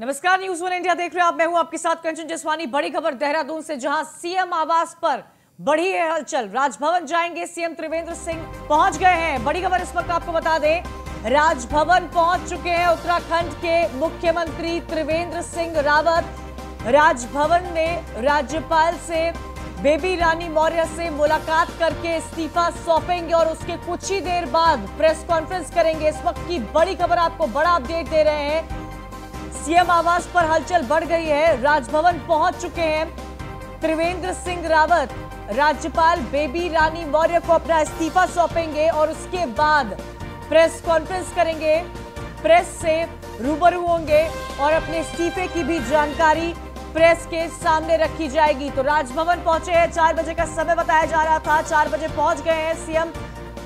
नमस्कार, news 1 India देख रहे हैं आप। मैं हूं आपके साथ कंचन जसवानी। बड़ी खबर देहरादून से, जहां सीएम आवास पर बढ़ी है हलचल। राजभवन जाएंगे सीएम त्रिवेंद्र सिंह, पहुंच गए हैं। बड़ी खबर इस वक्त आपको बता दें, राजभवन पहुंच चुके हैं उत्तराखंड के मुख्यमंत्री त्रिवेंद्र सिंह रावत। राजभवन में राज्यपाल से बेबी रानी मौर्य से मुलाकात करके इस्तीफा सौंपेंगे और उसके कुछ ही देर बाद प्रेस कॉन्फ्रेंस करेंगे। इस वक्त की बड़ी खबर आपको बड़ा अपडेट दे रहे हैं। सीएम आवास पर हलचल बढ़ गई है। राजभवन पहुंच चुके हैं त्रिवेंद्र सिंह रावत। राज्यपाल बेबी रानी मौर्य को अपना इस्तीफा सौंपेंगे और उसके बाद प्रेस कॉन्फ्रेंस करेंगे, प्रेस से रूबरू होंगे और अपने इस्तीफे की भी जानकारी प्रेस के सामने रखी जाएगी। तो राजभवन पहुंचे हैं, 4 बजे का समय बताया जा रहा था, 4 बजे पहुंच गए हैं सीएम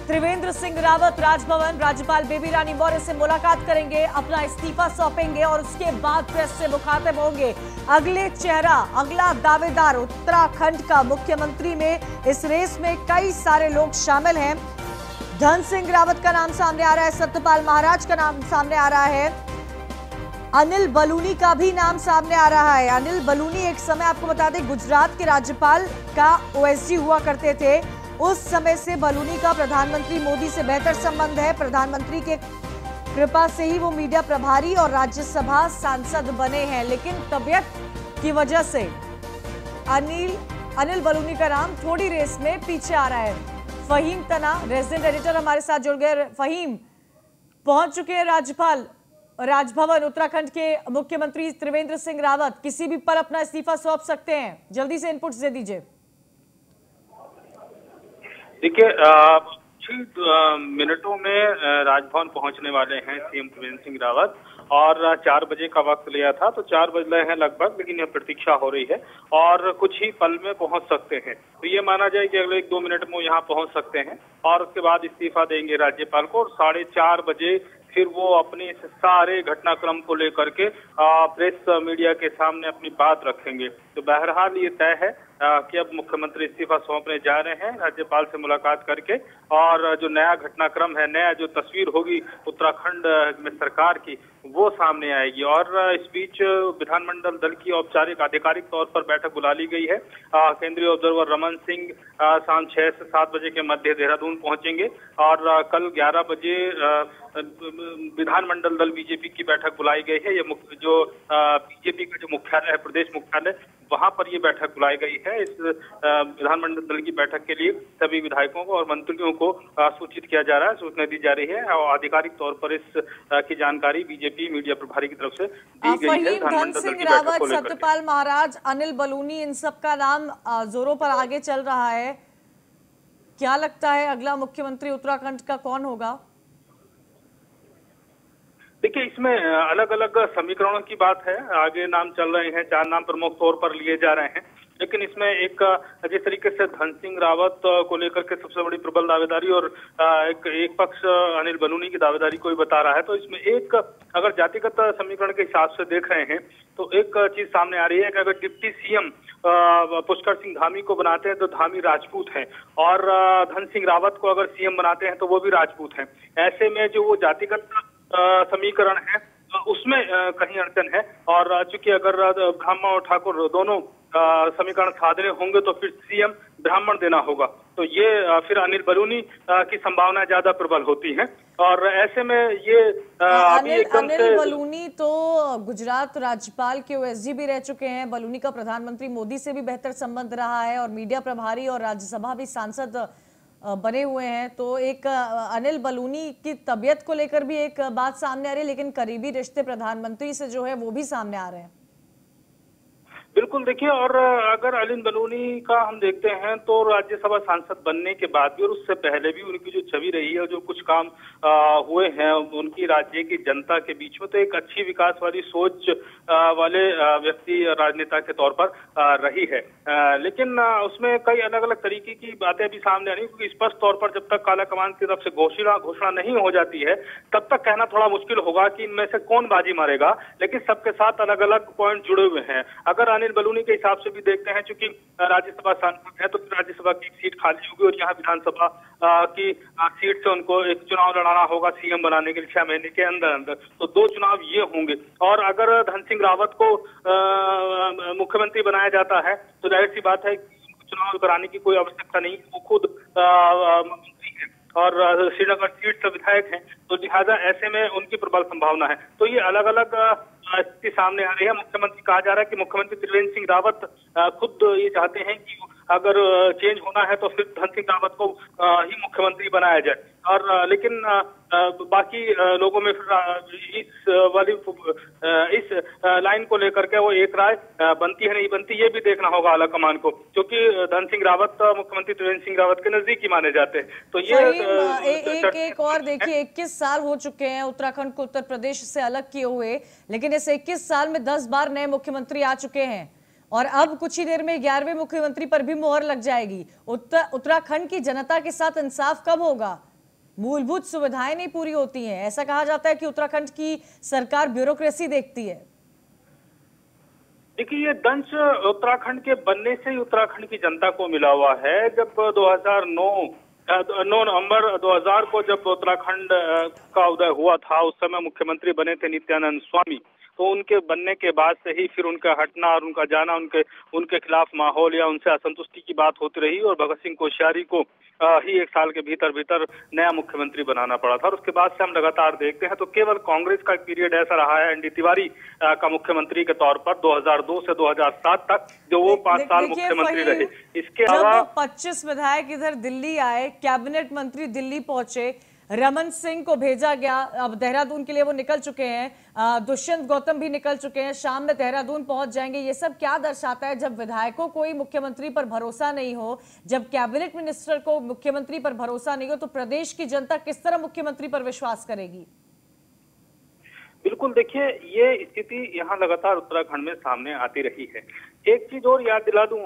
त्रिवेंद्र सिंह रावत राजभवन। राज्यपाल बेबी रानी मौर्य से मुलाकात करेंगे, अपना इस्तीफा सौंपेंगे और उसके बाद प्रेस से मुखातिब होंगे। अगले चेहरा, अगला दावेदार उत्तराखंड का मुख्यमंत्री में इस रेस में कई सारे लोग शामिल हैं। धन सिंह रावत का नाम सामने आ रहा है, सत्यपाल महाराज का नाम सामने आ रहा है, अनिल बलूनी का भी नाम सामने आ रहा है। अनिल बलूनी एक समय, आपको बता दें, गुजरात के राज्यपाल का ओएसडी हुआ करते थे। उस समय से बलूनी का प्रधानमंत्री मोदी से बेहतर संबंध है। प्रधानमंत्री के कृपा से ही वो मीडिया प्रभारी और राज्यसभा सांसद बने हैं, लेकिन तबियत की वजह से अनिल बलूनी का नाम थोड़ी रेस में पीछे आ रहा है। फहीम तना, रेजिडेंट एडिटर, हमारे साथ जुड़ गए। फहीम, पहुंच चुके हैं राज्यपाल राजभवन, उत्तराखंड के मुख्यमंत्री त्रिवेंद्र सिंह रावत किसी भी पल अपना इस्तीफा सौंप सकते हैं। जल्दी से इनपुट्स दे दीजिए। देखिए, कुछ मिनटों में राजभवन पहुंचने वाले हैं सीएम त्रिवेंद्र सिंह रावत और 4 बजे का वक्त लिया था, तो 4 बज रहे हैं लगभग, लेकिन यह प्रतीक्षा हो रही है और कुछ ही पल में पहुंच सकते हैं। तो ये माना जाए कि अगले 1-2 मिनट में यहाँ पहुंच सकते हैं और उसके बाद इस्तीफा देंगे राज्यपाल को और 4:30 बजे फिर वो अपने इस सारे घटनाक्रम को लेकर के प्रेस मीडिया के सामने अपनी बात रखेंगे। तो बहरहाल ये तय है कि अब मुख्यमंत्री इस्तीफा सौंपने जा रहे हैं राज्यपाल से मुलाकात करके, और जो नया घटनाक्रम है, नया जो तस्वीर होगी उत्तराखंड में सरकार की, वो सामने आएगी। और इस बीच विधानमंडल दल की औपचारिक आधिकारिक तौर पर बैठक बुला ली गई है। केंद्रीय ऑब्जर्वर रमन सिंह शाम 6 से 7 बजे के मध्य देहरादून पहुंचेंगे और कल 11 बजे विधानमंडल दल बीजेपी की बैठक बुलाई गई है। ये जो बीजेपी का जो मुख्यालय है, प्रदेश मुख्यालय, वहां पर ये बैठक बुलाई गई है। इस विधानमंडल दल की बैठक के लिए सभी विधायकों को और मंत्रियों को सूचित किया जा रहा है, सूचना दी जा रही है और आधिकारिक तौर पर इस की जानकारी बीजेपी मीडिया प्रभारी की तरफ से दी गई है। धन सिंह रावत, सत्यपाल महाराज, अनिल बलूनी, इन सब का नाम जोरों पर आगे चल रहा है। क्या लगता है अगला मुख्यमंत्री उत्तराखंड का कौन होगा? देखिए, इसमें अलग अलग समीकरणों की बात है। आगे नाम चल रहे हैं, 4 नाम प्रमुख तौर पर लिए जा रहे हैं, लेकिन इसमें एक जिस तरीके से धन सिंह रावत को लेकर के सबसे बड़ी प्रबल दावेदारी और एक पक्ष अनिल बलूनी की दावेदारी को ही बता रहा है, तो इसमें एक अगर जातिगत समीकरण के हिसाब से देख रहे हैं तो एक चीज सामने आ रही है कि अगर डिप्टी सीएम पुष्कर सिंह धामी को बनाते हैं तो धामी राजपूत हैं और धन सिंह रावत को अगर सीएम बनाते हैं तो वो भी राजपूत हैं। ऐसे में जो वो जातिगत समीकरण है उसमें कहीं अड़चन है, और चूंकि अगर ब्राह्मण और ठाकुर दोनों समीकरण साधने होंगे तो फिर सीएम ब्राह्मण देना होगा, तो ये फिर अनिल बलूनी की संभावना ज्यादा प्रबल होती है। और ऐसे में ये अनिल बलूनी तो गुजरात राज्यपाल के ओएसडी भी रह चुके हैं। बलूनी का प्रधानमंत्री मोदी से भी बेहतर संबंध रहा है और मीडिया प्रभारी और राज्यसभा भी सांसद बने हुए हैं। तो एक अनिल बलूनी की तबीयत को लेकर भी एक बात सामने आ रही है, लेकिन करीबी रिश्ते प्रधानमंत्री से जो है वो भी सामने आ रहे हैं। बिल्कुल, देखिए, और अगर अनिल बलूनी का हम देखते हैं तो राज्यसभा सांसद बनने के बाद भी और उससे पहले भी उनकी जो छवि रही है, जो कुछ काम हुए हैं उनकी राज्य की जनता के बीच में, तो एक अच्छी विकास वाली सोच वाले व्यक्ति राजनेता के तौर पर रही है। लेकिन उसमें कई अलग अलग तरीके की बातें भी सामने आ रही, क्योंकि स्पष्ट तौर पर जब तक काला कमान की तरफ से घोषणा नहीं हो जाती है तब तक कहना थोड़ा मुश्किल होगा कि इनमें से कौन बाजी मारेगा। लेकिन सबके साथ अलग अलग पॉइंट जुड़े हुए हैं। अगर अनिल बलूनी के हिसाब से भी देखते हैं, चूंकि राज्यसभा सांसद है तो राज्यसभा की सीट खाली होगी और यहाँ विधानसभा की सीट से उनको एक चुनाव लड़ाना होगा सीएम बनाने के लिए 6 महीने के अंदर अंदर। तो 2 चुनाव ये होंगे और अगर धन सिंह रावत को मुख्यमंत्री बनाया जाता है तो जाहिर सी बात है चुनाव कराने की कोई आवश्यकता नहीं, वो खुद मंत्री है और श्रीनगर सीट से विधायक हैं, तो लिहाजा ऐसे में उनकी प्रबल संभावना है। तो ये अलग अलग स्थिति सामने आ रही है। मुख्यमंत्री कहा जा रहा है कि मुख्यमंत्री त्रिवेंद्र सिंह रावत खुद ये चाहते हैं कि अगर चेंज होना है तो फिर धन सिंह रावत को ही मुख्यमंत्री बनाया जाए, और लेकिन बाकी लोगों में फिर इस लाइन को लेकर के वो एक राय बनती है नहीं बनती, ये भी देखना होगा आला कमान को, क्योंकि धन सिंह रावत मुख्यमंत्री त्रिवेंद्र सिंह रावत के नजदीकी माने जाते हैं। तो ये एक और देखिए, 21 साल हो चुके हैं उत्तराखंड को उत्तर प्रदेश से अलग किए हुए, लेकिन इस 21 साल में 10 बार नए मुख्यमंत्री आ चुके हैं और अब कुछ ही देर में 11वें मुख्यमंत्री पर भी मोहर लग जाएगी। उत्तराखंड की जनता के साथ इंसाफ कब होगा? मूलभूत सुविधाएं नहीं पूरी होती हैं। ऐसा कहा जाता है कि उत्तराखंड की सरकार ब्यूरोक्रेसी देखती है। देखिए, ये दंश उत्तराखंड के बनने से ही उत्तराखंड की जनता को मिला हुआ है। जब 9 नवंबर 2000 को जब उत्तराखंड का उदय हुआ था, उस समय मुख्यमंत्री बने थे नित्यानंद स्वामी। तो उनके बनने के बाद से ही फिर उनका हटना और उनका जाना, उनके खिलाफ माहौल या उनसे असंतुष्टि की बात होती रही और भगत सिंह कोश्यारी को ही 1 साल के भीतर नया मुख्यमंत्री बनाना पड़ा था। और उसके बाद से हम लगातार देखते हैं तो केवल कांग्रेस का पीरियड ऐसा रहा है एनडी तिवारी का मुख्यमंत्री के तौर पर 2002 से 2007 तक, जो वो 5 साल मुख्यमंत्री रहे। इसके अलावा 25 विधायक इधर दिल्ली आए, कैबिनेट मंत्री दिल्ली पहुंचे, रमन सिंह को भेजा गया, अब देहरादून के लिए वो निकल चुके हैं, दुष्यंत गौतम भी निकल चुके हैं, शाम में देहरादून पहुंच जाएंगे। ये सब क्या दर्शाता है? जब विधायकों को ही मुख्यमंत्री पर भरोसा नहीं हो, जब कैबिनेट मिनिस्टर को मुख्यमंत्री पर भरोसा नहीं हो, तो प्रदेश की जनता किस तरह मुख्यमंत्री पर विश्वास करेगी? बिल्कुल, देखिए ये स्थिति यहाँ लगातार उत्तराखंड में सामने आती रही है। एक चीज और याद दिला दूं,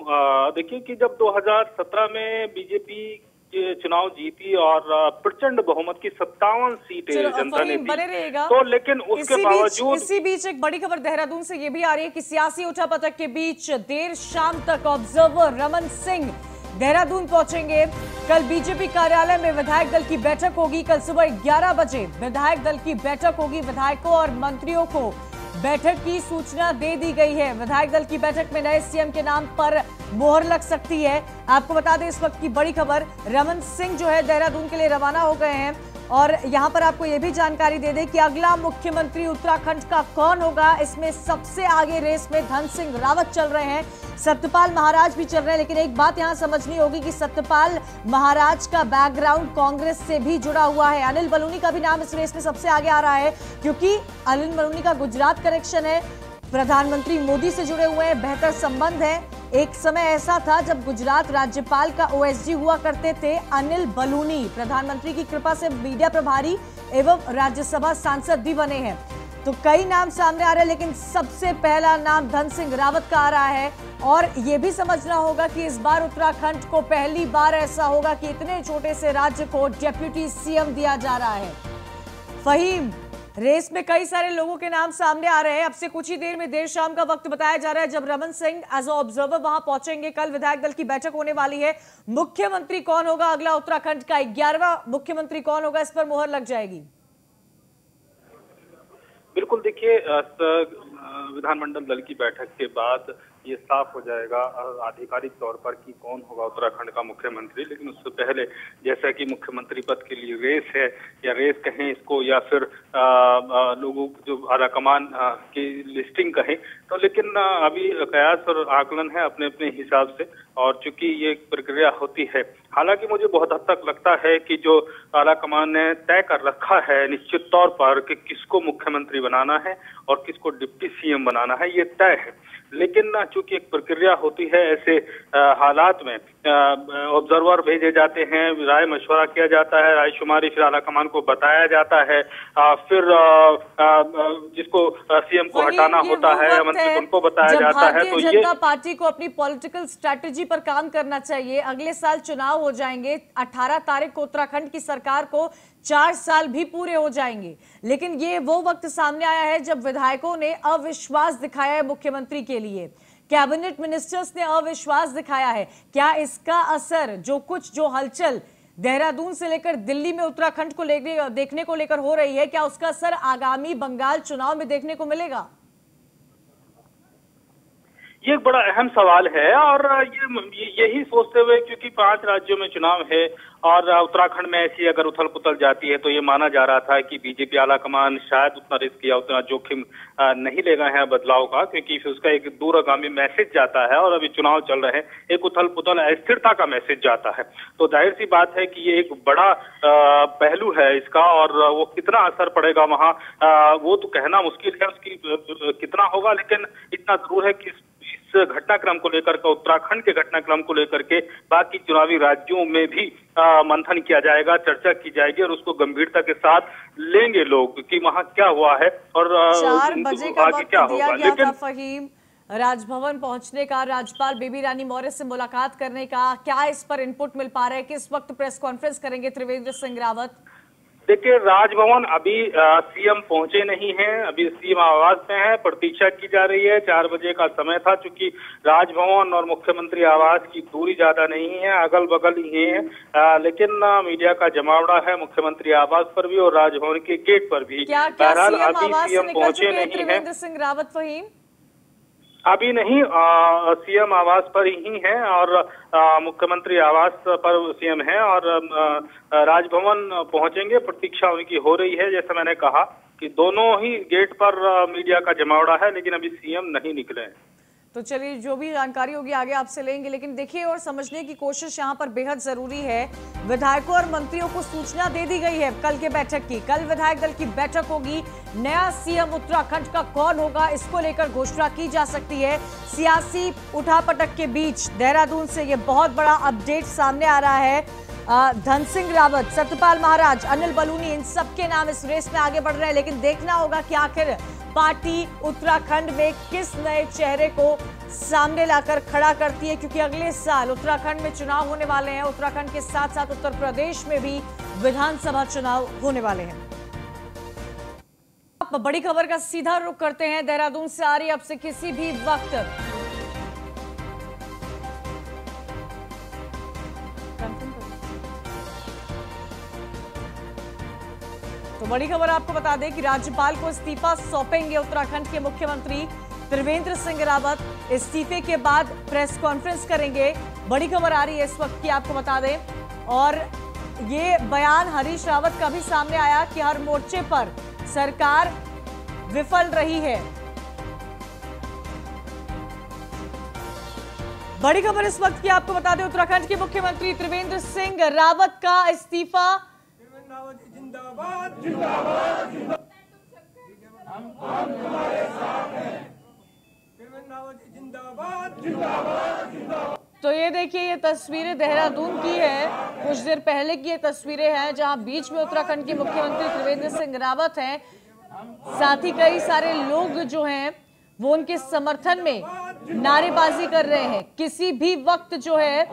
देखिए कि जब 2017 में बीजेपी चुनाव जीती और प्रचंड बहुमत की 57 सीटें जनता ने दी, तो लेकिन उसके बावजूद इसी बीच एक बड़ी खबर देहरादून से ये भी आ रही है कि सियासी उठापटक के बीच देर शाम तक ऑब्जर्वर रमन सिंह देहरादून पहुंचेंगे। कल बीजेपी कार्यालय में विधायक दल की बैठक होगी। कल सुबह 11 बजे विधायक दल की बैठक होगी। विधायकों और मंत्रियों को बैठक की सूचना दे दी गई है। विधायक दल की बैठक में नए सीएम के नाम पर मोहर लग सकती है। आपको बता दें इस वक्त की बड़ी खबर, रमन सिंह जो है देहरादून के लिए रवाना हो गए हैं और यहां पर आपको यह भी जानकारी दे दें कि अगला मुख्यमंत्री उत्तराखंड का कौन होगा, इसमें सबसे आगे रेस में धन सिंह रावत चल रहे हैं, सत्यपाल महाराज भी चल रहे हैं। लेकिन एक बात यहां समझनी होगी कि सत्यपाल महाराज का बैकग्राउंड कांग्रेस से भी जुड़ा हुआ है। अनिल बलूनी का भी नाम इस रेस में सबसे आगे आ रहा है, क्योंकि अनिल बलूनी का गुजरात कनेक्शन है, प्रधानमंत्री मोदी से जुड़े हुए हैं, बेहतर संबंध है। एक समय ऐसा था जब गुजरात राज्यपाल का ओएसडी हुआ करते थे अनिल बलूनी, प्रधानमंत्री की कृपा से मीडिया प्रभारी एवं राज्यसभा सांसद भी बने हैं। तो कई नाम सामने आ रहे हैं, लेकिन सबसे पहला नाम धन सिंह रावत का आ रहा है। और यह भी समझना होगा कि इस बार उत्तराखंड को पहली बार ऐसा होगा कि इतने छोटे से राज्य को डिप्यूटी सीएम दिया जा रहा है। फहीम, रेस में कई सारे लोगों के नाम सामने आ रहे हैं। अब से कुछ ही देर में देर शाम का वक्त बताया जा रहा है जब रमन सिंह एज ऑब्जर्वर वहां पहुंचेंगे। कल विधायक दल की बैठक होने वाली है। मुख्यमंत्री कौन होगा अगला उत्तराखंड का, 11वां मुख्यमंत्री कौन होगा, इस पर मोहर लग जाएगी। बिल्कुल, देखिए विधानमंडल दल की बैठक के बाद ये साफ हो जाएगा आधिकारिक तौर पर कि कौन होगा उत्तराखंड का मुख्यमंत्री। लेकिन उससे पहले जैसा कि मुख्यमंत्री पद के लिए रेस है, या रेस कहें इसको या फिर लोगों जो आलाकमान की लिस्टिंग कहें, तो लेकिन अभी कयास और आकलन है अपने अपने हिसाब से, और चूंकि ये प्रक्रिया होती है, हालांकि मुझे बहुत हद तक लगता है कि जो आलाकमान ने तय कर रखा है निश्चित तौर पर कि किसको मुख्यमंत्री बनाना है और किसको डिप्टी सीएम बनाना है, ये तय है। लेकिन चूंकि एक प्रक्रिया होती है, ऐसे हालात में ऑब्जर्वर भेजे जाते हैं, राय मशवरा किया जाता है, रायशुमारी फिर आलाकमान को बताया जाता है, फिर जिसको सीएम को हटाना होता है मंत्री उनको बताया जाता है। तो ये जनता पार्टी को अपनी पॉलिटिकल स्ट्रैटेजी पर काम करना चाहिए। अगले साल चुनाव हो जाएंगे, 18 तारीख को उत्तराखंड की सरकार को 4 साल भी पूरे हो जाएंगे। लेकिन ये वो वक्त सामने आया है जब विधायकों ने अविश्वास दिखाया है मुख्यमंत्री के लिए। कैबिनेट मिनिस्टर्स ने अविश्वास दिखाया है। क्या इसका असर जो हलचल देहरादून से लेकर दिल्ली में उत्तराखंड को देखने को लेकर हो रही है, क्या उसका असर आगामी बंगाल चुनाव में देखने को मिलेगा? ये एक बड़ा अहम सवाल है और यही सोचते हुए, क्योंकि 5 राज्यों में चुनाव है और उत्तराखंड में ऐसी अगर उथल पुथल जाती है तो ये माना जा रहा था कि बीजेपी आलाकमान शायद उतना रिस्क या उतना जोखिम नहीं लेगा है बदलाव का, क्योंकि फिर उसका एक दूरगामी मैसेज जाता है और अभी चुनाव चल रहे हैं, एक उथल पुथल अस्थिरता का मैसेज जाता है। तो जाहिर सी बात है कि ये एक बड़ा पहलू है इसका, और वो कितना असर पड़ेगा वहां वो तो कहना मुश्किल है, उसकी कितना होगा, लेकिन इतना जरूर है कि इस घटनाक्रम को लेकर के, उत्तराखंड के घटनाक्रम को लेकर के बाकी चुनावी राज्यों में भी मंथन किया जाएगा, चर्चा की जाएगी और उसको गंभीरता के साथ लेंगे लोग कि वहां क्या हुआ है और 4 बजे का वक्त क्या दिया होगा। गया लेकिन था फहीम राजभवन पहुंचने का, राज्यपाल बेबी रानी मौर्य से मुलाकात करने का, क्या इस पर इनपुट मिल पा रहा है? किस वक्त प्रेस कॉन्फ्रेंस करेंगे त्रिवेंद्र सिंह रावत? देखिए, राजभवन अभी सीएम पहुंचे नहीं हैं, अभी सीएम आवास में है, प्रतीक्षा की जा रही है। 4 बजे का समय था, चूंकि राजभवन और मुख्यमंत्री आवास की दूरी ज्यादा नहीं है, अगल बगल ही है, लेकिन मीडिया का जमावड़ा है मुख्यमंत्री आवास पर भी और राजभवन के गेट पर भी। बहरहाल अभी सीएम पहुंचे नहीं है त्रिवेंद्र सिंह रावत फहीम? अभी नहीं, सीएम आवास पर ही है और मुख्यमंत्री आवास पर सीएम है और राजभवन पहुंचेंगे, प्रतीक्षा उनकी हो रही है। जैसे मैंने कहा कि दोनों ही गेट पर मीडिया का जमावड़ा है, लेकिन अभी सीएम नहीं निकले हैं। तो चलिए, जो भी जानकारी होगी आगे आपसे लेंगे, लेकिन देखिए और समझने की कोशिश यहाँ पर बेहद जरूरी है। विधायकों और मंत्रियों को सूचना दे दी गई है कल के बैठक की। कल विधायक दल की बैठक होगी, नया सीएम उत्तराखंड का कौन होगा इसको लेकर घोषणा की जा सकती है। सियासी उठापटक के बीच देहरादून से ये बहुत बड़ा अपडेट सामने आ रहा है। धन सिंह रावत, सत्यपाल महाराज, अनिल बलूनी, इन सबके नाम इस रेस में आगे बढ़ रहे हैं, लेकिन देखना होगा कि आखिर पार्टी उत्तराखंड में किस नए चेहरे को सामने लाकर खड़ा करती है, क्योंकि अगले साल उत्तराखंड में चुनाव होने वाले हैं। उत्तराखंड के साथ साथ उत्तर प्रदेश में भी विधानसभा चुनाव होने वाले हैं। अब बड़ी खबर का सीधा रुख करते हैं, देहरादून से आ रही अब से किसी भी वक्त तो बड़ी खबर आपको बता दें कि राज्यपाल को इस्तीफा सौंपेंगे उत्तराखंड के मुख्यमंत्री त्रिवेंद्र सिंह रावत। इस्तीफे के बाद प्रेस कॉन्फ्रेंस करेंगे। बड़ी खबर आ रही है इस वक्त की, आपको बता दें, और ये बयान हरीश रावत का भी सामने आया कि हर मोर्चे पर सरकार विफल रही है। बड़ी खबर इस वक्त की आपको बता दें, उत्तराखंड के मुख्यमंत्री त्रिवेंद्र सिंह रावत का इस्तीफा। जिंदाबाद जिंदाबाद जिंदाबाद। तो ये देखिए, ये तस्वीरें देहरादून की है, कुछ देर पहले की ये तस्वीरें हैं, जहां बीच में उत्तराखंड के मुख्यमंत्री त्रिवेंद्र सिंह रावत हैं। साथ ही कई सारे लोग जो हैं वो उनके समर्थन में नारेबाजी कर रहे हैं। किसी भी वक्त जो है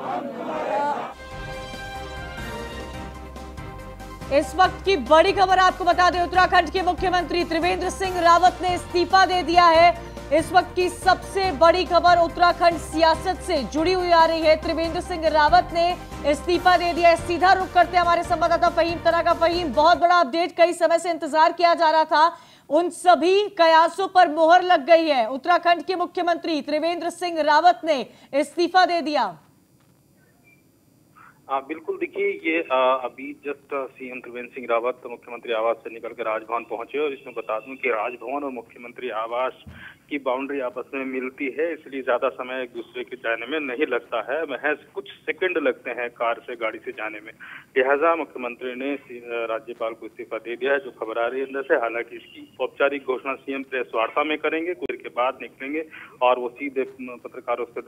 इस वक्त की बड़ी खबर आपको बता दें, उत्तराखंड के मुख्यमंत्री त्रिवेंद्र सिंह रावत ने इस्तीफा दे दिया है। इस वक्त की सबसे बड़ी खबर उत्तराखंड सियासत से जुड़ी हुई आ रही है। त्रिवेंद्र सिंह रावत ने इस्तीफा दे दिया है। सीधा रुख करते हैं हमारे संवाददाता फहीम तना का। फहीम, बहुत बड़ा अपडेट, कई समय से इंतजार किया जा रहा था, उन सभी कयासों पर मोहर लग गई है। उत्तराखंड के मुख्यमंत्री त्रिवेंद्र सिंह रावत ने इस्तीफा दे दिया। बिल्कुल, देखिए ये अभी जस्ट सीएम त्रिवेंद्र सिंह रावत मुख्यमंत्री आवास से निकल कर राजभवन पहुंचे, और इसमें बता दूं कि राजभवन और मुख्यमंत्री आवास की बाउंड्री आपस में मिलती है, इसलिए ज्यादा समय एक दूसरे के जाने में नहीं लगता है, महज कुछ सेकंड लगते हैं कार से गाड़ी से जाने में। लिहाजा मुख्यमंत्री ने राज्यपाल को इस्तीफा दे दिया है, जो खबर आ रही है अंदर से। हालांकि इसकी औपचारिक घोषणा सीएम प्रेस वार्ता में करेंगे, कुछ देर के बाद निकलेंगे और वो सीधे पत्रकारों से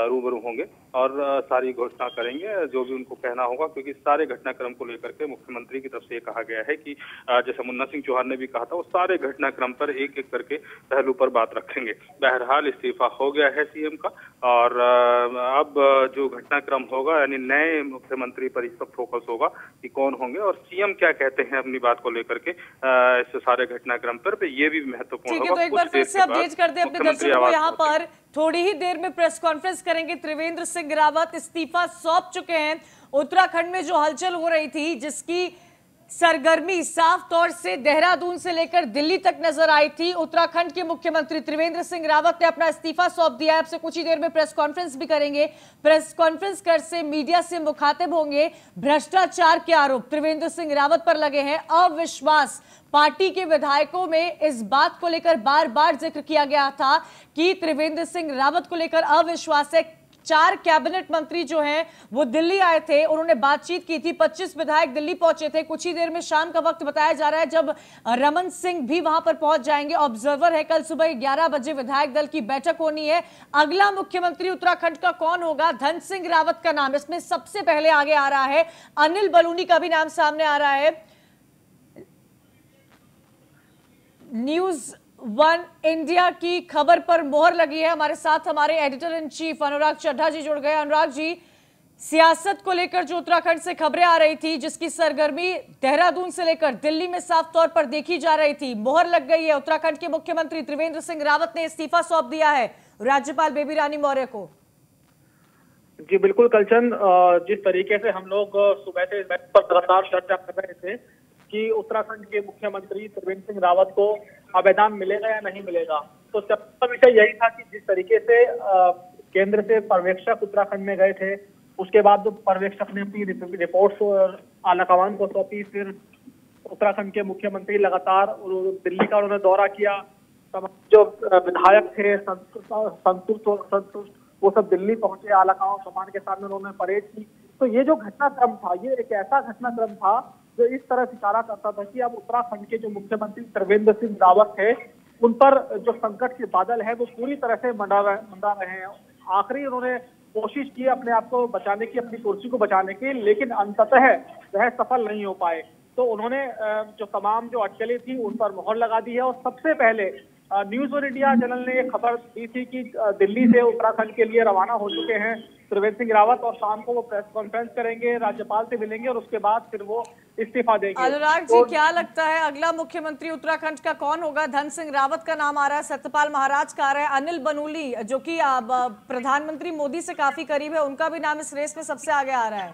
रूबरू होंगे और सारी घोषणा करेंगे जो भी उनको कहना होगा, क्योंकि सारे घटनाक्रम को लेकर के मुख्यमंत्री की तरफ से कहा गया है कि जैसे मुन्ना सिंह चौहान ने भी कहा था, वो सारे घटनाक्रम पर एक एक करके पहलू पर बात रखेंगे। बहरहाल इस्तीफा हो गया है सीएम का, और अब जो घटनाक्रम होगा यानी नए मुख्यमंत्री पर इस पर फोकस होगा कि कौन होंगे और सीएम क्या कहते हैं अपनी बात को लेकर के इस सारे घटनाक्रम पर, ये भी महत्वपूर्ण होगा। तो एक बार फिर से अपडेट कर दे अपने दर्शकों को यहाँ पर थोड़ी ही देर में प्रेस कॉन्फ्रेंस करेंगे। त्रिवेंद्र सिंह रावत इस्तीफा सौंप चुके हैं। उत्तराखंड में जो हलचल हो रही थी, जिसकी सरगर्मी साफ तौर से देहरादून से लेकर दिल्ली तक नजर आई थी, उत्तराखंड के मुख्यमंत्री त्रिवेंद्र सिंह रावत ने अपना इस्तीफा सौंप दिया है। अब से कुछ ही देर में प्रेस कॉन्फ्रेंस भी करेंगे। प्रेस कॉन्फ्रेंस कर से मीडिया से मुखातिब होंगे। भ्रष्टाचार के आरोप त्रिवेंद्र सिंह रावत पर लगे हैं। अविश्वास पार्टी के विधायकों में इस बात को लेकर बार बार जिक्र किया गया था कि त्रिवेंद्र सिंह रावत को लेकर अविश्वास है। 4 कैबिनेट मंत्री जो हैं वो दिल्ली आए थे, उन्होंने बातचीत की थी। 25 विधायक दिल्ली पहुंचे थे। कुछ ही देर में शाम का वक्त बताया जा रहा है जब रमन सिंह भी वहां पर पहुंच जाएंगे। ऑब्जर्वर है, कल सुबह 11 बजे विधायक दल की बैठक होनी है। अगला मुख्यमंत्री उत्तराखंड का कौन होगा? धन सिंह रावत का नाम इसमें सबसे पहले आगे आ रहा है। अनिल बलूनी का भी नाम सामने आ रहा है। न्यूज 1 इंडिया की खबर पर मोहर लगी है। हमारे साथ हमारे एडिटर इन चीफ अनुराग चड्ढा जी जुड़ गए। अनुराग जी, सियासत को लेकर जो उत्तराखंड से खबरें आ रही थी, जिसकी सरगर्मी देहरादून से लेकर दिल्ली में साफ तौर पर देखी जा रही थी, मोहर लग गई है। उत्तराखंड के मुख्यमंत्री त्रिवेंद्र सिंह रावत ने इस्तीफा सौंप दिया है राज्यपाल बेबी रानी मौर्य को। जी बिल्कुल कलचन, जिस तरीके से हम लोग सुबह से इस बात पर लगातार चर्चा कर रहे थे कि उत्तराखंड के मुख्यमंत्री त्रिवेंद्र सिंह रावत को आवेदन मिलेगा या नहीं मिलेगा, तो चर्चा का विषय यही था कि जिस तरीके से केंद्र से पर्यवेक्षक उत्तराखंड में गए थे, उसके बाद पर्यवेक्षक ने अपनी रिपोर्ट आलाकमान को सौंपी। फिर उत्तराखंड के मुख्यमंत्री लगातार दिल्ली का उन्होंने दौरा किया। जो विधायक थे संतुष्ट वो सब दिल्ली पहुंचे। आलाकमान के सामने उन्होंने परेड की। तो ये जो घटनाक्रम था, ये एक ऐसा घटनाक्रम था जो इस तरह इशारा करता था कि अब उत्तराखंड के जो मुख्यमंत्री त्रिवेंद्र सिंह रावत थे, उन पर जो संकट के बादल है वो पूरी तरह से मंडरा रहे हैं। आखिरी उन्होंने कोशिश की अपने आप को बचाने की, अपनी कुर्सी को बचाने की, लेकिन अंततः वह सफल नहीं हो पाए। तो उन्होंने जो तमाम जो अटकलें थी उन पर मोहर लगा दी है। और सबसे पहले न्यूज 1 इंडिया चैनल ने ये खबर दी थी कि दिल्ली से उत्तराखंड के लिए रवाना हो चुके हैं त्रिवेंद्र सिंह रावत, और शाम को वो प्रेस कॉन्फ्रेंस करेंगे, राज्यपाल से मिलेंगे और उसके बाद फिर वो इस्तीफा देंगे। अनुराग जी, क्या लगता है अगला मुख्यमंत्री उत्तराखंड का कौन होगा? धन सिंह रावत का नाम आ रहा है, सत्यपाल महाराज का आ रहा है, अनिल बलूनी जो कि प्रधानमंत्री मोदी से काफी करीब है, उनका भी नाम इस रेस में सबसे आगे आ रहा है।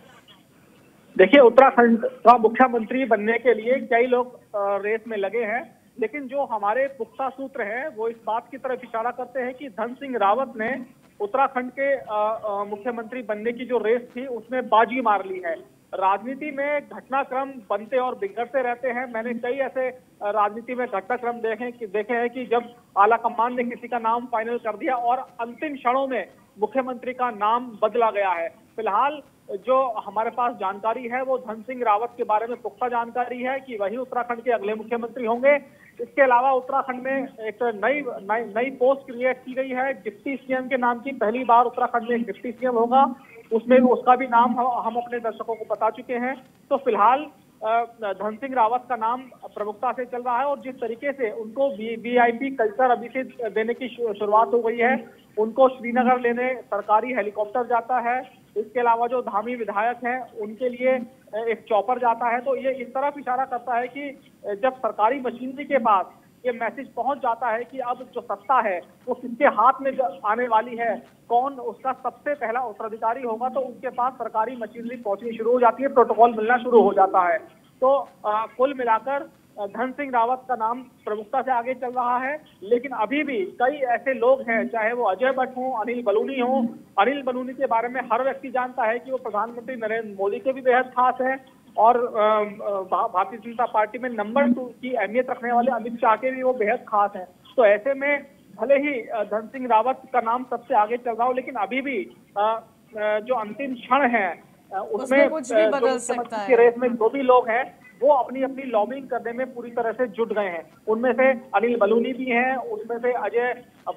देखिए, उत्तराखंड का मुख्यमंत्री बनने के लिए कई लोग रेस में लगे हैं, लेकिन जो हमारे पुख्ता सूत्र हैं वो इस बात की तरफ इशारा करते हैं कि धन सिंह रावत ने उत्तराखंड के मुख्यमंत्री बनने की जो रेस थी उसमें बाजी मार ली है। राजनीति में घटनाक्रम बनते और बिगड़ते रहते हैं। मैंने कई ऐसे राजनीति में घटनाक्रम देखे हैं कि जब आलाकमान ने किसी का नाम फाइनल कर दिया और अंतिम क्षणों में मुख्यमंत्री का नाम बदला गया है। फिलहाल जो हमारे पास जानकारी है वो धन सिंह रावत के बारे में पुख्ता जानकारी है कि वही उत्तराखंड के अगले मुख्यमंत्री होंगे। इसके अलावा उत्तराखंड में एक नई पोस्ट क्रिएट की गई है डिप्टी सीएम के नाम की। पहली बार उत्तराखंड में एक डिप्टी सीएम होगा, उसमें उसका भी नाम हम अपने दर्शकों को बता चुके हैं। तो फिलहाल धन सिंह रावत का नाम प्रमुखता से चल रहा है और जिस तरीके से उनको वीआईपी कल्चर अभी से देने की शुरुआत हो गई है, उनको श्रीनगर लेने सरकारी हेलीकॉप्टर जाता है। इसके अलावा जो धामी विधायक हैं उनके लिए एक चॉपर जाता है। तो ये इस तरफ इशारा करता है कि जब सरकारी मशीनरी के पास ये मैसेज पहुंच जाता है कि अब जो सत्ता है वो किसके हाथ में आने वाली है, कौन उसका सबसे पहला उत्तराधिकारी होगा, तो उनके पास सरकारी मशीनरी पहुंचनी शुरू हो जाती है, प्रोटोकॉल मिलना शुरू हो जाता है। तो कुल मिलाकर धन सिंह रावत का नाम प्रमुखता से आगे चल रहा है, लेकिन अभी भी कई ऐसे लोग हैं, चाहे वो अजय भट्ट हो, अनिल बलूनी हो। अनिल बलूनी के बारे में हर व्यक्ति जानता है कि वो प्रधानमंत्री नरेंद्र मोदी के भी बेहद खास है और भारतीय जनता पार्टी में नंबर 2 की अहमियत रखने वाले अमित शाह के भी वो बेहद खास हैं। तो ऐसे में भले ही धन सिंह रावत का नाम सबसे आगे चल रहा हो, लेकिन अभी भी जो अंतिम क्षण है उसमें कुछ भी बदल सकता है। रेस में जो भी लोग हैं वो अपनी अपनी लॉबिंग करने में पूरी तरह से जुट गए हैं। उनमें से अनिल बलूनी भी हैं, उसमें से अजय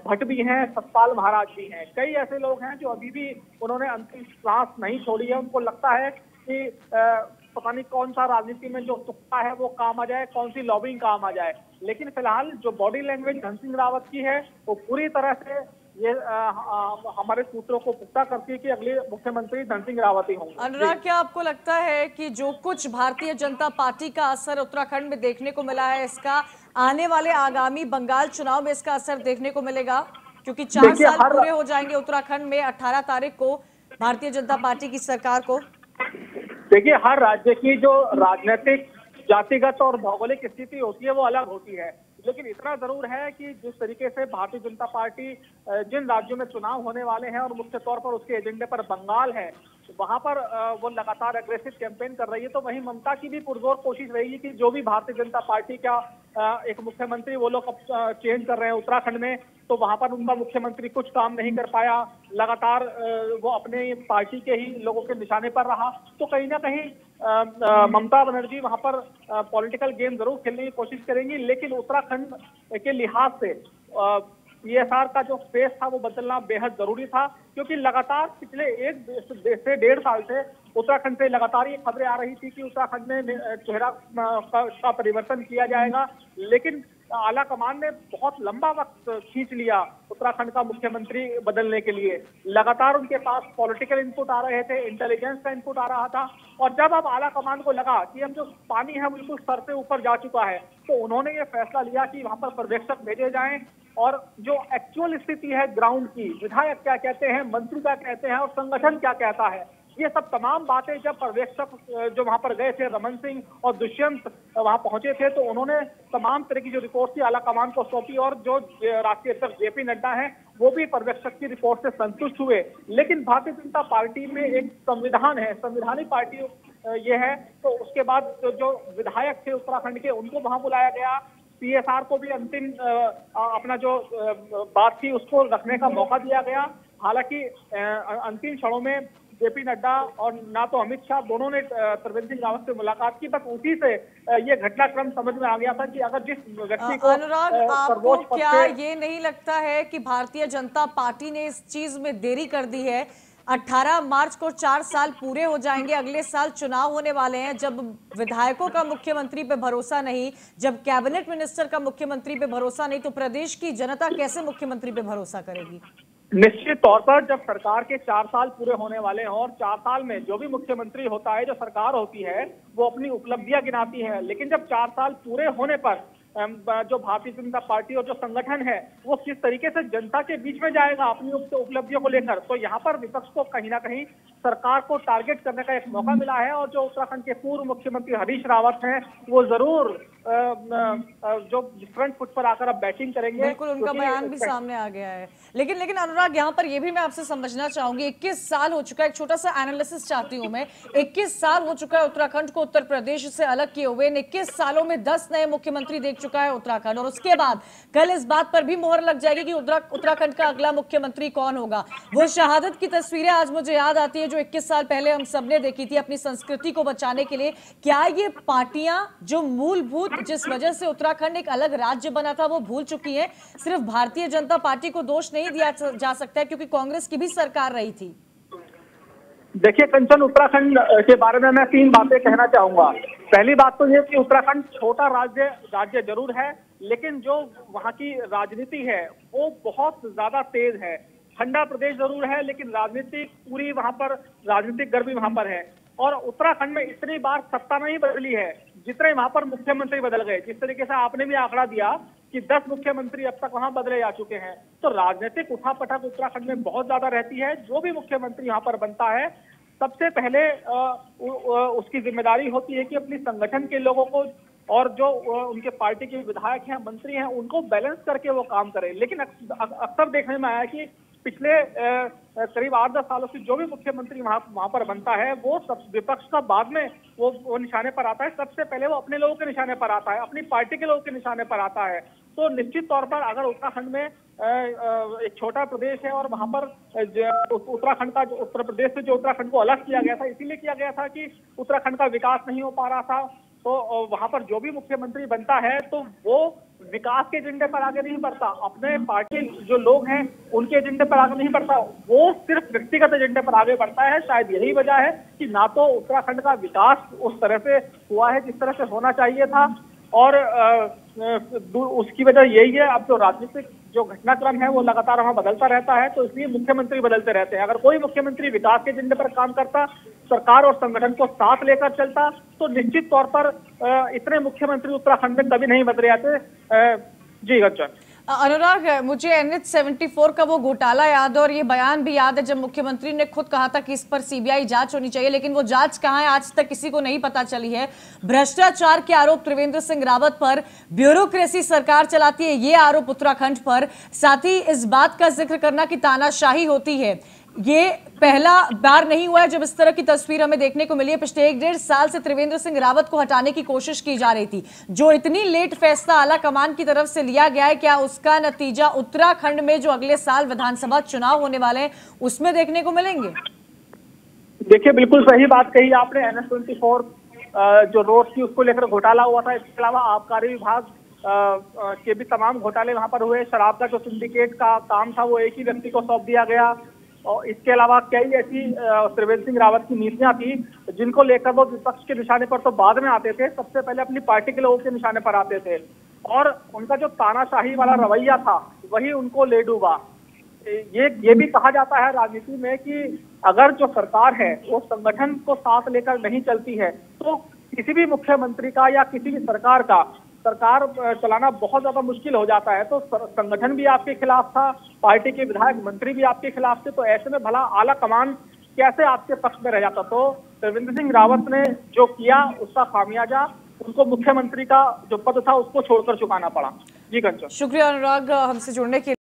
भट्ट भी हैं, सतपाल महाराज भी हैं। कई ऐसे लोग हैं जो अभी भी उन्होंने अंतिम सांस नहीं छोड़ी है। उनको लगता है कि पता नहीं कौन सा राजनीति में जो तुक्का है वो काम आ जाए, कौन सी लॉबिंग काम आ जाए। लेकिन फिलहाल जो बॉडी लैंग्वेज धन सिंह रावत की है वो पूरी तरह से ये हमारे सूत्रों को पुख्ता करती है कि अगले मुख्यमंत्री धन सिंह रावत ही होंगे। अनुराग, क्या आपको लगता है कि जो कुछ भारतीय जनता पार्टी का असर उत्तराखंड में देखने को मिला है, इसका आने वाले आगामी बंगाल चुनाव में इसका असर देखने को मिलेगा? क्योंकि 4 साल पूरे हो जाएंगे उत्तराखंड में 18 तारीख को भारतीय जनता पार्टी की सरकार को। देखिए, हर राज्य की जो राजनीतिक, जातिगत और भौगोलिक स्थिति होती है वो अलग होती है, लेकिन इतना जरूर है कि जिस तरीके से भारतीय जनता पार्टी जिन राज्यों में चुनाव होने वाले हैं और मुख्य तौर पर उसके एजेंडे पर बंगाल है, वहां पर वो लगातार एग्रेसिव कैंपेन कर रही है। तो वहीं ममता की भी पुरजोर कोशिश रहेगी कि जो भी भारतीय जनता पार्टी का एक मुख्यमंत्री वो लोग अब चेंज कर रहे हैं उत्तराखंड में, तो वहां पर उनका मुख्यमंत्री कुछ काम नहीं कर पाया, लगातार वो अपने पार्टी के ही लोगों के निशाने पर रहा। तो कहीं ना कहीं ममता बनर्जी वहां पर पॉलिटिकल गेम जरूर खेलने की कोशिश करेंगी, लेकिन उत्तराखंड के लिहाज से पीएसआर का जो फेस था वो बदलना बेहद जरूरी था, क्योंकि लगातार पिछले 1 से 1.5 साल से उत्तराखंड से लगातार ये खबरें आ रही थी कि उत्तराखंड में चेहरा का परिवर्तन किया जाएगा, लेकिन आला कमान ने बहुत लंबा वक्त खींच लिया उत्तराखंड का मुख्यमंत्री बदलने के लिए। लगातार उनके पास पॉलिटिकल इनपुट आ रहे थे, इंटेलिजेंस का इनपुट आ रहा था, और जब अब आला कमान को लगा कि हम जो पानी है बिल्कुल सर से ऊपर जा चुका है, तो उन्होंने ये फैसला लिया कि वहां पर पर्यवेक्षक भेजे जाएं और जो एक्चुअल स्थिति है ग्राउंड की, विधायक क्या कहते हैं, मंत्री क्या कहते हैं और संगठन क्या कहता है, ये सब तमाम बातें जब पर्यवेक्षक जो वहां पर गए थे, रमन सिंह और दुष्यंत वहां पहुंचे थे, तो उन्होंने तमाम तरह की जो रिपोर्ट थी आला कमान को सौंपी, और जो राष्ट्रीय अध्यक्ष जेपी नड्डा हैं वो भी पर्यवेक्षक की रिपोर्ट से संतुष्ट हुए। लेकिन भारतीय जनता पार्टी में एक संविधान है, संविधानिक पार्टी ये है, तो उसके बाद जो विधायक थे उत्तराखंड के उनको वहां बुलाया गया, पीएसआर को भी अंतिम अपना जो बात थी उसको रखने का मौका दिया गया। हालांकि अंतिम क्षणों में जेपी नड्डा और ना तो अमित शाह दोनों ने त्रिवेंद्र सिंह रावत से मुलाकात की, बस उसी से ये घटनाक्रम समझ में आ गया था कि अगर जिस व्यक्ति को अनुराग, आपको क्या ये नहीं लगता है कि भारतीय जनता पार्टी ने इस चीज में देरी कर दी है? 18 मार्च को 4 साल पूरे हो जाएंगे, अगले साल चुनाव होने वाले हैं। जब विधायकों का मुख्यमंत्री पे भरोसा नहीं, जब कैबिनेट मिनिस्टर का मुख्यमंत्री पे भरोसा नहीं, तो प्रदेश की जनता कैसे मुख्यमंत्री पे भरोसा करेगी? निश्चित तौर पर जब सरकार के 4 साल पूरे होने वाले हैं और 4 साल में जो भी मुख्यमंत्री होता है, जो सरकार होती है, वो अपनी उपलब्धियां गिनाती है, लेकिन जब 4 साल पूरे होने पर जो भारतीय जनता पार्टी और जो संगठन है वो किस तरीके से जनता के बीच में जाएगा अपनी उपलब्धियों को लेकर, तो यहाँ पर विपक्ष को कहीं ना कहीं सरकार को टारगेट करने का एक मौका मिला है। और जो उत्तराखंड के पूर्व मुख्यमंत्री हरीश रावत हैं वो जरूर जो फ्रंट फुट पर आकर अब बैटिंग करेंगे। बिल्कुल, उनका बयान भी सामने आ गया है। लेकिन अनुराग, यहाँ पर ये भी मैं आपसे समझना चाहूंगी, 21 साल हो चुका है, एक छोटा सा एनालिसिस चाहती हूँ मैं। 21 साल हो चुका है उत्तराखंड को उत्तर प्रदेश से अलग किए हुए। 21 सालों में 10 नए मुख्यमंत्री देख चुका है उत्तराखंड, और उसके बाद कल इस बात पर भी मोहर लग जाएगी कि उत्तराखंड का अगला मुख्यमंत्री कौन होगा। वो शहादत की तस्वीरें आज मुझे याद आती है जो 21 साल पहले हम सबने देखी थी अपनी संस्कृति को बचाने के लिए। क्या ये पार्टियां जो मूलभूत जिस वजह से उत्तराखंड एक अलग राज्य बना था वो भूल चुकी है? सिर्फ भारतीय जनता पार्टी को दोष नहीं दिया जा सकता है, क्योंकि कांग्रेस की भी सरकार रही थी। देखिए कंचन, उत्तराखंड के बारे में मैं 3 बातें कहना चाहूंगा। पहली बात तो ये कि उत्तराखंड छोटा राज्य जरूर है, लेकिन जो वहाँ की राजनीति है वो बहुत ज्यादा तेज है। ठंडा प्रदेश जरूर है, लेकिन राजनीति पूरी वहाँ पर राजनीतिक गर्मी वहाँ पर है। और उत्तराखंड में इतनी बार सत्ता नहीं बदली है जितने वहाँ पर मुख्यमंत्री बदल गए। जिस तरीके से आपने भी आंकड़ा दिया कि 10 मुख्यमंत्री अब तक वहाँ बदले जा चुके हैं, तो राजनीतिक उठापटक उत्तराखंड में बहुत ज्यादा रहती है। जो भी मुख्यमंत्री यहाँ पर बनता है, सबसे पहले उसकी जिम्मेदारी होती है कि अपनी संगठन के लोगों को और जो उनके पार्टी के विधायक हैं, मंत्री हैं, उनको बैलेंस करके वो काम करें। लेकिन अक्सर देखने में आया कि पिछले करीब 8-10 सालों से जो भी मुख्यमंत्री वहां पर बनता है, वो सब विपक्ष का बाद में वो निशाने पर आता है। सबसे पहले वो अपने लोगों के निशाने पर आता है, अपनी पार्टी के लोगों के निशाने पर आता है। तो निश्चित तौर पर अगर उत्तराखंड में एक छोटा प्रदेश है और वहां पर उत्तराखंड का उत्तर प्रदेश से जो उत्तराखंड को अलग किया गया था, इसीलिए किया गया था कि उत्तराखंड का विकास नहीं हो पा रहा था। तो वहां पर जो भी मुख्यमंत्री बनता है तो वो विकास के एजेंडे पर आगे नहीं बढ़ता, अपने पार्टी जो लोग हैं उनके एजेंडे पर आगे नहीं बढ़ता, वो सिर्फ व्यक्तिगत एजेंडे पर आगे बढ़ता है। शायद यही वजह है कि ना तो उत्तराखंड का विकास उस तरह से हुआ है जिस तरह से होना चाहिए था, और उसकी वजह यही है अब जो राजनीतिक जो घटनाक्रम है वो लगातार वहां बदलता रहता है, तो इसलिए मुख्यमंत्री बदलते रहते हैं। अगर कोई मुख्यमंत्री विकास के एजेंडे पर काम करता, सरकार और संगठन को साथ लेकर चलता, तो निश्चित तौर पर इतने मुख्यमंत्री उत्तराखंड में कभी नहीं बदले जाते। जी गंचन। अनुराग, मुझे NH-74 का वो घोटाला याद है और ये बयान भी याद है जब मुख्यमंत्री ने खुद कहा था कि इस पर सीबीआई जांच होनी चाहिए, लेकिन वो जांच कहां है आज तक किसी को नहीं पता चली है। भ्रष्टाचार के आरोप त्रिवेंद्र सिंह रावत पर, ब्यूरोक्रेसी सरकार चलाती है ये आरोप उत्तराखंड पर, साथ ही इस बात का जिक्र करना कि तानाशाही होती है। ये पहला बार नहीं हुआ है जब इस तरह की तस्वीर हमें देखने को मिली है। पिछले 1-1.5 साल से त्रिवेंद्र सिंह रावत को हटाने की कोशिश की जा रही थी। जो इतनी लेट फैसला आला कमान की तरफ से लिया गया है, क्या उसका नतीजा उत्तराखंड में जो अगले साल विधानसभा चुनाव होने वाले हैं उसमें देखने को मिलेंगे? देखिए, बिल्कुल सही बात कही आपने। NH-24 जो रोड थी उसको लेकर घोटाला हुआ था। इसके अलावा आबकारी विभाग के भी तमाम घोटाले वहां पर हुए। शराब का जो सिंडिकेट का काम था वो एक ही व्यक्ति को सौंप दिया गया, और इसके अलावा कई ऐसी त्रिवेंद्र सिंह रावत की नीतियां थी जिनको लेकर वो विपक्ष के निशाने पर तो बाद में आते थे, सबसे पहले अपनी पार्टी के लोगों के निशाने पर आते थे, और उनका जो तानाशाही वाला रवैया था वही उनको ले डूबा। ये भी कहा जाता है राजनीति में कि अगर जो सरकार है वो संगठन को साथ लेकर नहीं चलती है तो किसी भी मुख्यमंत्री का या किसी भी सरकार चलाना बहुत ज्यादा मुश्किल हो जाता है। तो संगठन भी आपके खिलाफ था, पार्टी के विधायक मंत्री भी आपके खिलाफ थे, तो ऐसे में भला आला कमान कैसे आपके पक्ष में रह जाता। तो त्रिवेंद्र सिंह रावत ने जो किया उसका खामियाजा उनको मुख्यमंत्री का जो पद था उसको छोड़कर चुकाना पड़ा। जी कंचन। शुक्रिया अनुराग हमसे जुड़ने के लिए।